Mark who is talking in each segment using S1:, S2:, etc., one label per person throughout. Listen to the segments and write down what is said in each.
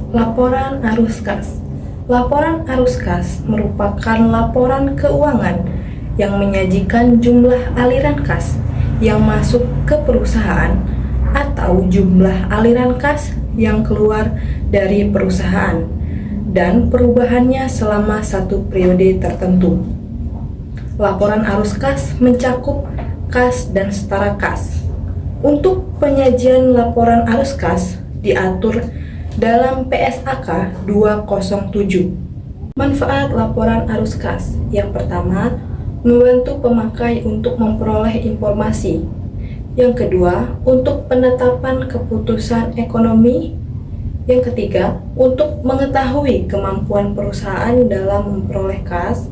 S1: Laporan arus kas. Laporan arus kas merupakan laporan keuangan yang menyajikan jumlah aliran kas yang masuk ke perusahaan atau jumlah aliran kas yang keluar dari perusahaan dan perubahannya selama satu periode tertentu. Laporan arus kas mencakup kas dan setara kas. Untuk penyajian laporan arus kas diatur dalam PSAK 207. Manfaat laporan arus kas. Yang pertama, membantu pemakai untuk memperoleh informasi. Yang kedua, untuk penetapan keputusan ekonomi. Yang ketiga, untuk mengetahui kemampuan perusahaan dalam memperoleh kas.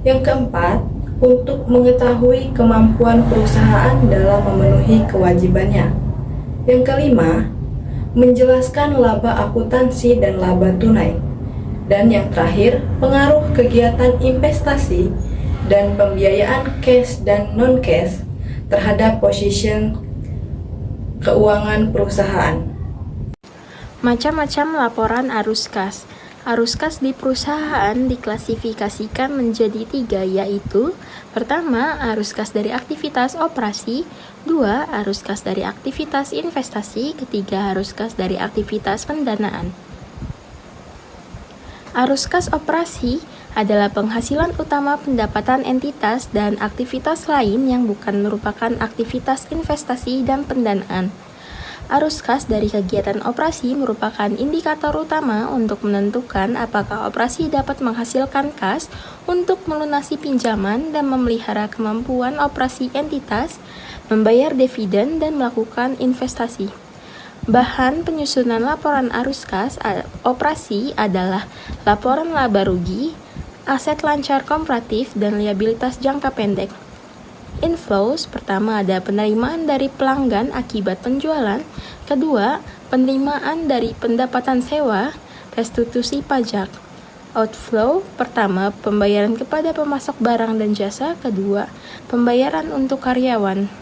S1: Yang keempat, untuk mengetahui kemampuan perusahaan dalam memenuhi kewajibannya. Yang kelima, menjelaskan laba akuntansi dan laba tunai. Dan yang terakhir, pengaruh kegiatan investasi dan pembiayaan cash dan non-cash terhadap position keuangan perusahaan.
S2: Macam-macam laporan arus kas. Arus kas di perusahaan diklasifikasikan menjadi 3, yaitu pertama, arus kas dari aktivitas operasi, 2, arus kas dari aktivitas investasi, ketiga, arus kas dari aktivitas pendanaan. Arus kas operasi adalah penghasilan utama pendapatan entitas dan aktivitas lain yang bukan merupakan aktivitas investasi dan pendanaan. Arus kas dari kegiatan operasi merupakan indikator utama untuk menentukan apakah operasi dapat menghasilkan kas untuk melunasi pinjaman dan memelihara kemampuan operasi entitas, membayar dividen, dan melakukan investasi. Bahan penyusunan laporan arus kas operasi adalah laporan laba rugi, aset lancar komparatif, dan liabilitas jangka pendek. Inflows, pertama ada penerimaan dari pelanggan akibat penjualan, kedua penerimaan dari pendapatan sewa, restitusi pajak. Outflow, pertama pembayaran kepada pemasok barang dan jasa, kedua pembayaran untuk karyawan.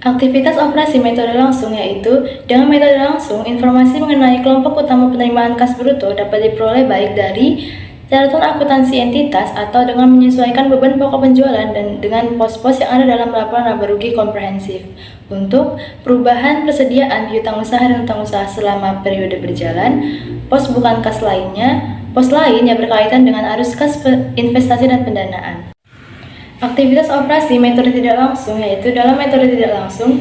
S3: Aktivitas operasi metode langsung yaitu, dengan metode langsung, informasi mengenai kelompok utama penerimaan kas bruto dapat diperoleh baik dari catatan akuntansi entitas atau dengan menyesuaikan beban pokok penjualan dan dengan pos-pos yang ada dalam laporan laba rugi komprehensif. Untuk perubahan persediaan piutang usaha dan utang usaha selama periode berjalan, pos bukan kas lainnya, pos lain yang berkaitan dengan arus kas investasi dan pendanaan. Aktivitas operasi metode tidak langsung yaitu, dalam metode tidak langsung,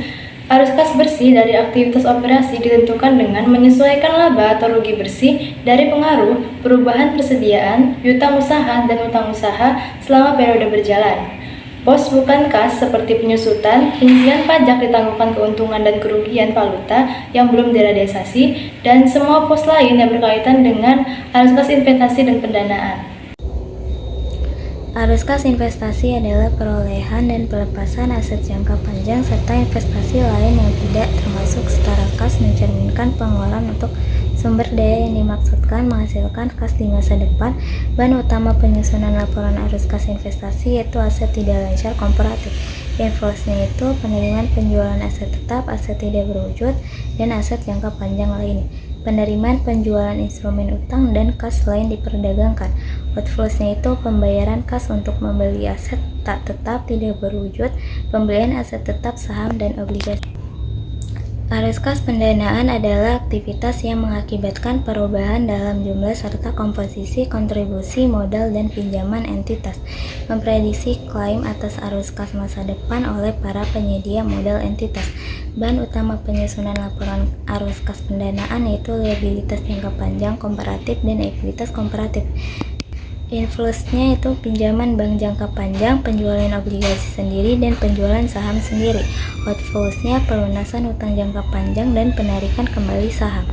S3: arus kas bersih dari aktivitas operasi ditentukan dengan menyesuaikan laba atau rugi bersih dari pengaruh perubahan persediaan, piutang usaha, dan utang usaha selama periode berjalan. Pos bukan kas seperti penyusutan, rincian pajak ditangguhkan keuntungan dan kerugian valuta yang belum direalisasi, dan semua pos lain yang berkaitan dengan arus kas investasi dan pendanaan.
S4: Arus kas investasi adalah perolehan dan pelepasan aset jangka panjang serta investasi lain yang tidak termasuk setara kas, mencerminkan pengeluaran untuk sumber daya yang dimaksudkan menghasilkan kas di masa depan. Bahan utama penyusunan laporan arus kas investasi yaitu aset tidak lancar komparatif. Inflowsnya itu penerimaan penjualan aset tetap, aset tidak berwujud, dan aset jangka panjang lainnya. Penerimaan penjualan instrumen utang dan kas lain diperdagangkan. Outflows-nya itu pembayaran kas untuk membeli aset tak tetap tidak berwujud, pembelian aset tetap saham dan obligasi. Arus kas pendanaan adalah aktivitas yang mengakibatkan perubahan dalam jumlah serta komposisi kontribusi modal dan pinjaman entitas. Memprediksi klaim atas arus kas masa depan oleh para penyedia modal entitas. Bahan utama penyusunan laporan arus kas pendanaan yaitu liabilitas jangka panjang komparatif dan ekuitas komparatif. Inflows-nya itu pinjaman bank jangka panjang, penjualan obligasi sendiri, dan penjualan saham sendiri. Outflows-nya pelunasan utang jangka panjang dan penarikan kembali saham.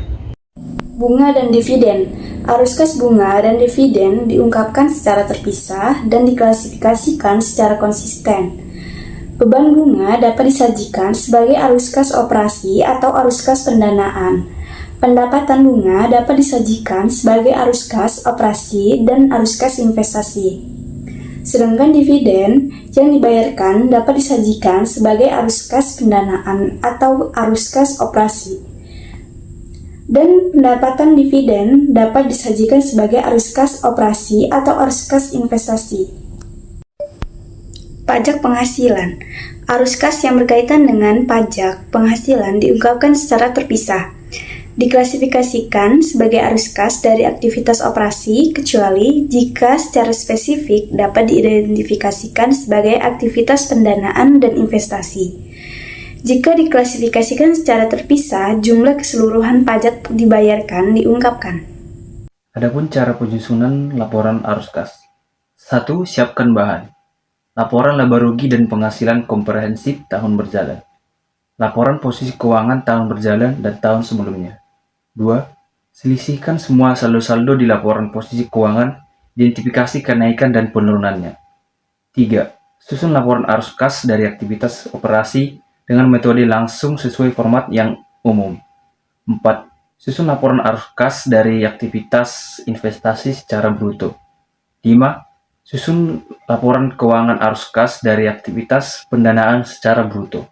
S5: Bunga dan dividen. Arus kas bunga dan dividen diungkapkan secara terpisah dan diklasifikasikan secara konsisten. Beban bunga dapat disajikan sebagai arus kas operasi atau arus kas pendanaan. Pendapatan bunga dapat disajikan sebagai arus kas operasi dan arus kas investasi. Sedangkan dividen yang dibayarkan dapat disajikan sebagai arus kas pendanaan atau arus kas operasi. Dan pendapatan dividen dapat disajikan sebagai arus kas operasi atau arus kas investasi. Pajak penghasilan. Arus kas yang berkaitan dengan pajak penghasilan diungkapkan secara terpisah. Diklasifikasikan sebagai arus kas dari aktivitas operasi kecuali jika secara spesifik dapat diidentifikasikan sebagai aktivitas pendanaan dan investasi. Jika diklasifikasikan secara terpisah, jumlah keseluruhan pajak dibayarkan diungkapkan.
S6: Adapun cara penyusunan laporan arus kas. 1. Siapkan bahan. Laporan laba rugi dan penghasilan komprehensif tahun berjalan. Laporan posisi keuangan tahun berjalan dan tahun sebelumnya. 2. Selisihkan semua saldo-saldo di laporan posisi keuangan, identifikasi kenaikan dan penurunannya. 3. Susun laporan arus kas dari aktivitas operasi dengan metode langsung sesuai format yang umum. 4. Susun laporan arus kas dari aktivitas investasi secara bruto. 5. Susun laporan keuangan arus kas dari aktivitas pendanaan secara bruto.